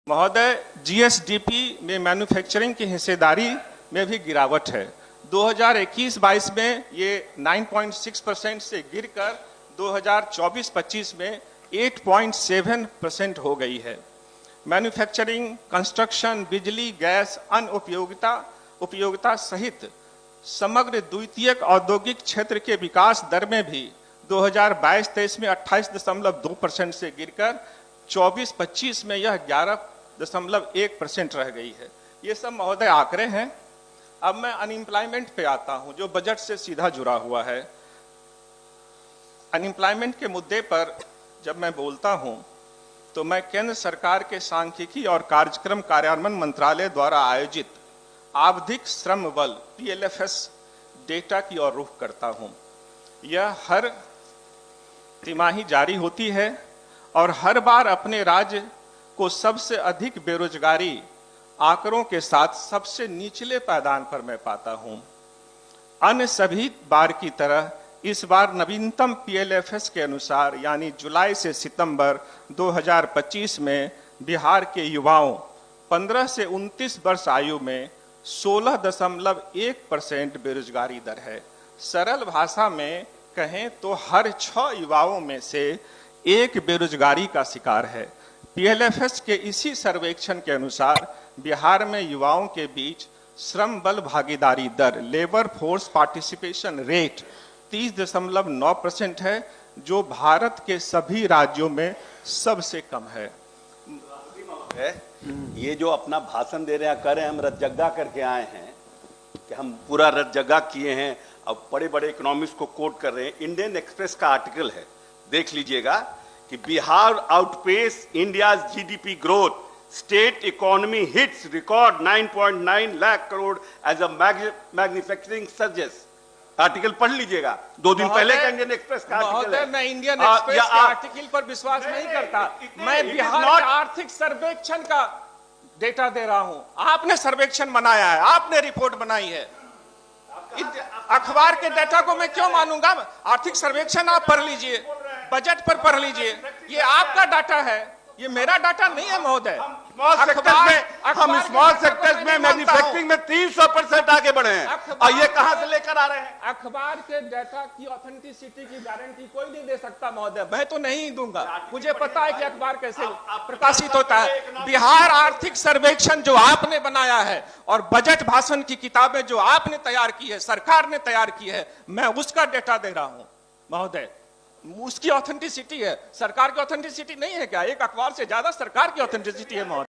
महोदय, जीएसडीपी में मैन्युफैक्चरिंग की हिस्सेदारी में भी गिरावट है। 2021-22 में ये 9.6% से गिरकर 2024-25 में 8.7% हो गई है। मैन्युफैक्चरिंग, कंस्ट्रक्शन, बिजली, गैस, अन्य उपयोगिता सहित समग्र द्वितीयक औद्योगिक क्षेत्र के विकास दर में भी 2022-23 में 28.2% से गिरकर 24-25 में यह 11.1% रह गई है। ये सब महोदय आंकड़े हैं। अब मैं अनएम्प्लॉयमेंट पे आता हूं, जो बजट से सीधा जुड़ा हुआ है। अनएम्प्लॉयमेंट के मुद्दे पर जब मैं बोलता हूं तो मैं केंद्र सरकार के सांख्यिकी और कार्यक्रम कार्यान्वयन मंत्रालय द्वारा आयोजित आवधिक श्रम बल PLFS डेटा की ओर रुख करता हूं। यह हर तिमाही जारी होती है और हर बार अपने राज्य को सबसे अधिक बेरोजगारी आंकड़ों के साथ सबसे निचले पायदान पर मैं पाता हूं। अन्य सभी बार की तरह इस बार नवीनतम PLFS के अनुसार यानी जुलाई से सितंबर 2025 में बिहार के युवाओं 15 से 29 वर्ष आयु में 16.1% बेरोजगारी दर है। सरल भाषा में कहें तो हर 6 युवाओं में से एक बेरोजगारी का शिकार है। PLFS के इसी सर्वेक्षण के अनुसार बिहार में युवाओं के बीच श्रम बल भागीदारी दर लेबर फोर्स पार्टिसिपेशन रेट 30.9% है, जो भारत के सभी राज्यों में सबसे कम है। ये जो अपना भाषण दे रहे हैं, कह रहे हैं हम रतजगा करके आए हैं कि हम पूरा रतजगा किए हैं। अब बड़े बड़े इकोनॉमिस्ट को कोट कर रहे हैं। इंडियन एक्सप्रेस का आर्टिकल है, देख लीजिएगा कि Bihar outpace India's GDP growth, state economy hits record 9.9 lakh crore as a manufacturing surges. Article पढ़ लीजिएगा, 2 दिन पहले का इंडियन एक्सप्रेस का आर्टिकल है। मैं इंडियन एक्सप्रेस के आर्टिकल पर विश्वास नहीं करता। मैं बिहार के आर्थिक सर्वेक्षण का डेटा दे रहा हूं। आपने सर्वेक्षण बनाया है, आपने रिपोर्ट बनाई है। अखबार के डेटा को मैं क्यों मानूंगा? आर्थिक सर्वेक्षण आप पढ़ लीजिए, बजट पर पढ़ लीजिए। ये आपका डाटा है, ये मेरा डाटा नहीं है महोदय। हम स्मॉल सेक्टर्स में मैन्युफैक्चरिंग में 300% आगे बढ़े हैं और ये कहां से लेकर आ रहे हैं? अखबार के डाटा की ऑथेंटिसिटी की गारंटी कोई नहीं दे सकता महोदय। मैं तो नहीं दूंगा, मुझे पता है कि अखबार कैसे प्रकाशित होता है। बिहार आर्थिक सर्वेक्षण जो आपने बनाया है और बजट भाषण की किताबें जो आपने तैयार की है, सरकार ने तैयार की है, मैं उसका डेटा दे रहा हूं महोदय। उसकी ऑथेंटिसिटी है, सरकार की ऑथेंटिसिटी नहीं है क्या? एक अखबार से ज्यादा सरकार की ऑथेंटिसिटी है महोदय।